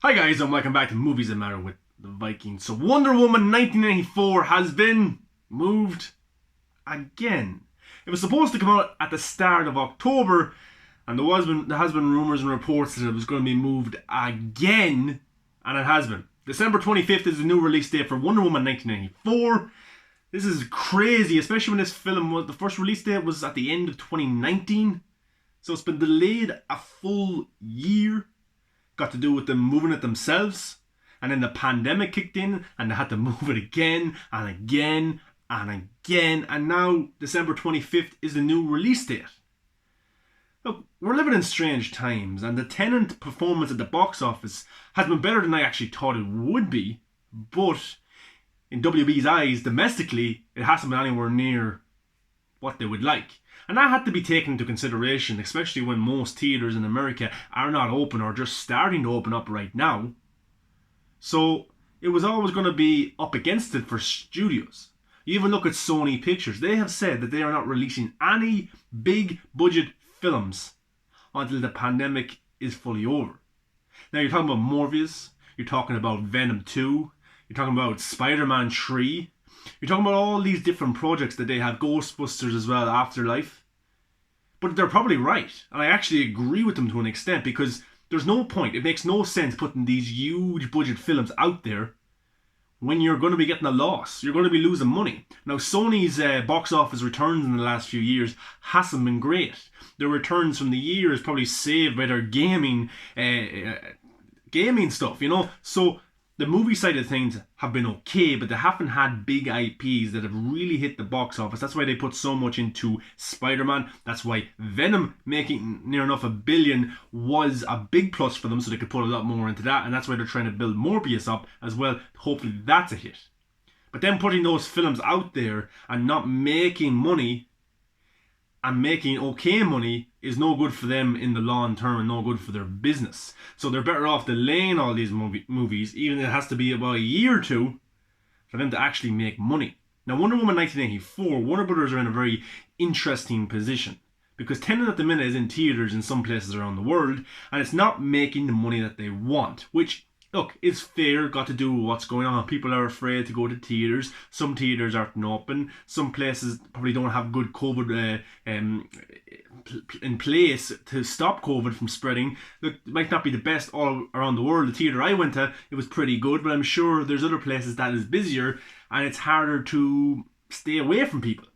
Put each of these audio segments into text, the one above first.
Hi guys, and welcome back to Movies That Matter with the Vikings. So Wonder Woman 1984 has been moved again. It was supposed to come out at the start of October, and there has been rumours and reports that it was going to be moved again, and it has been. December 25th is the new release date for Wonder Woman 1984. This is crazy, especially when this film was, the first release date was at the end of 2019. So it's been delayed a full year. Got to do with them moving it themselves, and then the pandemic kicked in and they had to move it again and again and again, and now December 25th is the new release date. Look, we're living in strange times, and the Tenet performance at the box office has been better than I actually thought it would be, but in WB's eyes, domestically, it hasn't been anywhere near what they would like. And that had to be taken into consideration, especially when most theatres in America are not open or just starting to open up right now. So it was always going to be up against it for studios. You even look at Sony Pictures. They have said that they are not releasing any big budget films until the pandemic is fully over. Now you're talking about Morbius, you're talking about Venom 2, you're talking about Spider-Man 3, you're talking about all these different projects that they have, Ghostbusters as well, Afterlife. But they're probably right, and I actually agree with them to an extent, because there's no point, it makes no sense putting these huge budget films out there when you're going to be getting a loss. You're going to be losing money. Now Sony's box office returns in the last few years hasn't been great. Their returns from the year is probably saved by their gaming stuff, you know. So the movie side of things have been okay, but they haven't had big IPs that have really hit the box office. That's why they put so much into Spider-Man. That's why Venom making near enough $1 billion was a big plus for them, so they could put a lot more into that. And that's why they're trying to build Morbius up as well. Hopefully that's a hit. But then putting those films out there and not making money and making okay money is no good for them in the long term and no good for their business. So they're better off delaying all these movies, even if it has to be about a year or two, for them to actually make money. Now Wonder Woman 1984, Warner Brothers are in a very interesting position, because Tenet at the minute is in theatres in some places around the world, and it's not making the money that they want, which, look, it's fair, got to do with what's going on. People are afraid to go to theatres. Some theatres aren't open. Some places probably don't have good COVID in place to stop COVID from spreading. Look, it might not be the best all around the world. The theatre I went to, it was pretty good, but I'm sure there's other places that is busier and it's harder to stay away from people.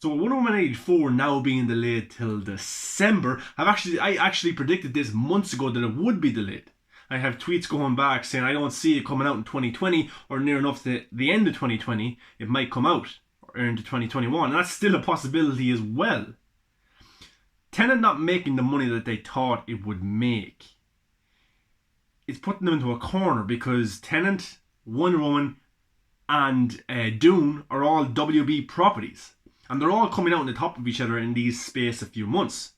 So Wonder Woman 84 now being delayed till December, I actually predicted this months ago that it would be delayed. I have tweets going back saying I don't see it coming out in 2020 or near enough to the end of 2020. It might come out or into 2021. And that's still a possibility as well. Tenet not making the money that they thought it would make, it's putting them into a corner, because Tenet, Wonder Woman and Dune are all WB properties. And they're all coming out on the top of each other in these space a few months.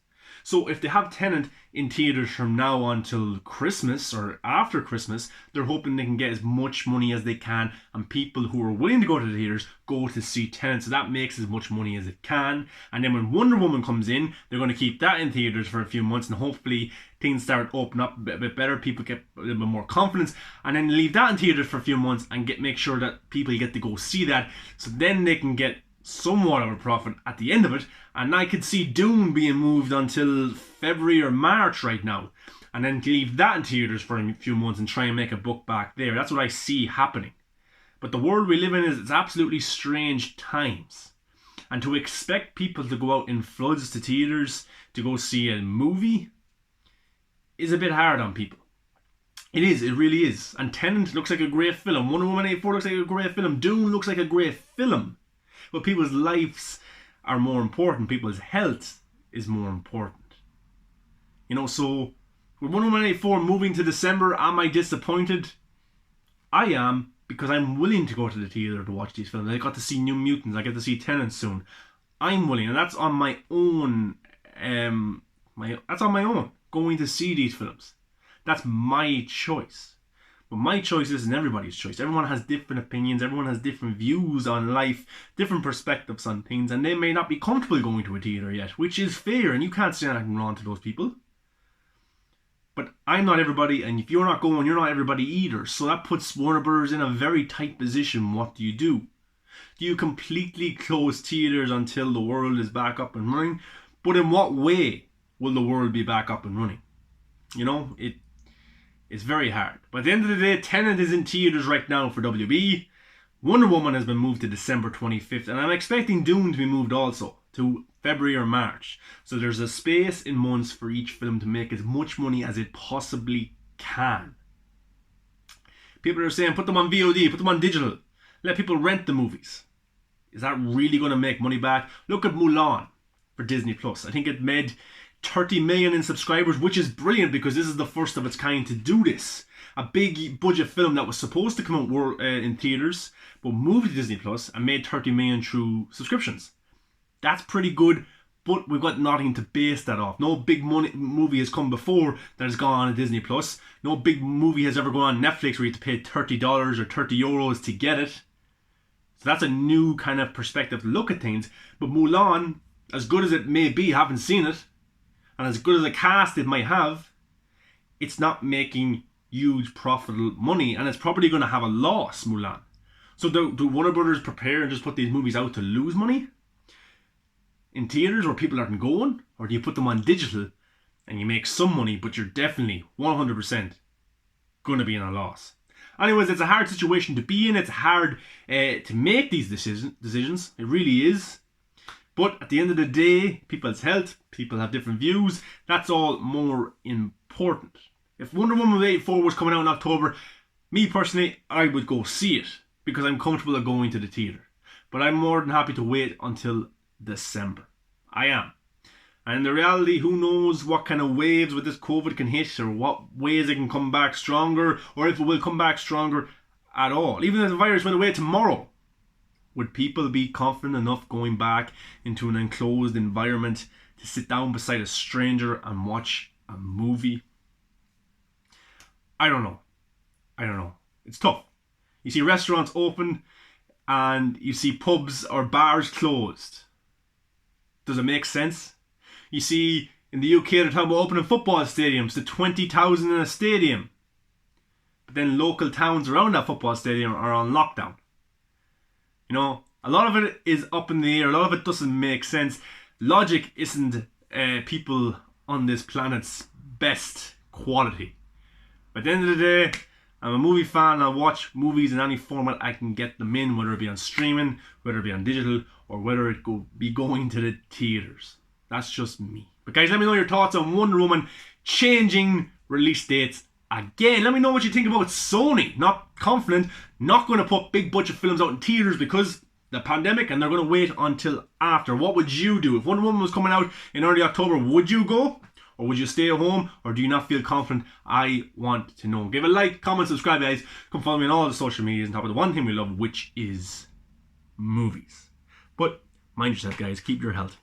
So if they have Tenet in theatres from now until Christmas or after Christmas, they're hoping they can get as much money as they can, and people who are willing to go to the theatres go to see Tenet, so that makes as much money as it can. And then when Wonder Woman comes in, they're going to keep that in theatres for a few months, and hopefully things start opening up a bit better, people get a little bit more confidence, and then leave that in theatres for a few months and make sure that people get to go see that, so then they can get somewhat of a profit at the end of it. And I could see Dune being moved until February or March right now, and then leave that in theatres for a few months and try and make a buck back there. That's what I see happening. But the world we live in is absolutely strange times, and to expect people to go out in floods to theatres to go see a movie is a bit hard on people. It is, it really is. And Tenet looks like a great film. Wonder Woman 84 looks like a great film. Dune looks like a great film. But people's lives are more important. People's health is more important. You know, so with Wonder Woman 84 moving to December, am I disappointed? I am, because I'm willing to go to the theatre to watch these films. I got to see New Mutants. I get to see Tenet soon. I'm willing, and that's on my own. That's on my own. Going to see these films. That's my choice. But my choice isn't everybody's choice. Everyone has different opinions, everyone has different views on life, different perspectives on things, and they may not be comfortable going to a theatre yet, which is fair, and you can't say anything wrong to those people. But I'm not everybody, and if you're not going, you're not everybody either. So that puts Warner Bros. In a very tight position. What do? Do you completely close theatres until the world is back up and running? But in what way will the world be back up and running? You know, it's very hard. But at the end of the day, Tenet is in theatres right now for WB. Wonder Woman has been moved to December 25th, and I'm expecting Dune to be moved also to February or March. So there's a space in months for each film to make as much money as it possibly can. People are saying put them on VOD, put them on digital, let people rent the movies. Is that really going to make money back? Look at Mulan for Disney Plus. I think it made 30 million in subscribers, which is brilliant because this is the first of its kind to do this. A big budget film that was supposed to come out in theatres, but moved to Disney Plus and made 30 million through subscriptions. That's pretty good, but we've got nothing to base that off. No big movie has come before that has gone on Disney Plus. No big movie has ever gone on Netflix where you have to pay $30 or €30 to get it. So that's a new kind of perspective to look at things. But Mulan, as good as it may be, I haven't seen it, and as good as a cast it might have, it's not making huge profitable money, and it's probably going to have a loss, Mulan. So do Warner Brothers prepare and just put these movies out to lose money in theatres where people aren't going? Or do you put them on digital and you make some money, but you're definitely 100% going to be in a loss? Anyways, it's a hard situation to be in. It's hard to make these decisions. It really is. But at the end of the day, people's health, people have different views. That's all more important. If Wonder Woman 84 was coming out in October, me personally, I would go see it because I'm comfortable at going to the theatre. But I'm more than happy to wait until December. I am. And the reality, who knows what kind of waves with this COVID can hit, or what ways it can come back stronger, or if it will come back stronger at all. Even if the virus went away tomorrow, would people be confident enough going back into an enclosed environment to sit down beside a stranger and watch a movie? I don't know. It's tough. You see restaurants open and you see pubs or bars closed. Does it make sense? You see in the UK they're talking about opening football stadiums to 20,000 in a stadium. But then local towns around that football stadium are on lockdown. You know, a lot of it is up in the air. A lot of it doesn't make sense. Logic isn't people on this planet's best quality. But at the end of the day, I'm a movie fan. I'll watch movies in any format I can get them in, whether it be on streaming, whether it be on digital, or whether it be going to the theatres. That's just me. But guys, let me know your thoughts on Wonder Woman changing release dates again. Let me know what you think about Sony. Not confident, not going to put big budget films out in theatres because the pandemic, and they're going to wait until after. What would you do? If Wonder Woman was coming out in early October, would you go? Or would you stay at home? Or do you not feel confident? I want to know. Give a like, comment, subscribe, guys. Come follow me on all the social medias on top of the one thing we love, which is movies. But mind yourself, guys. Keep your health.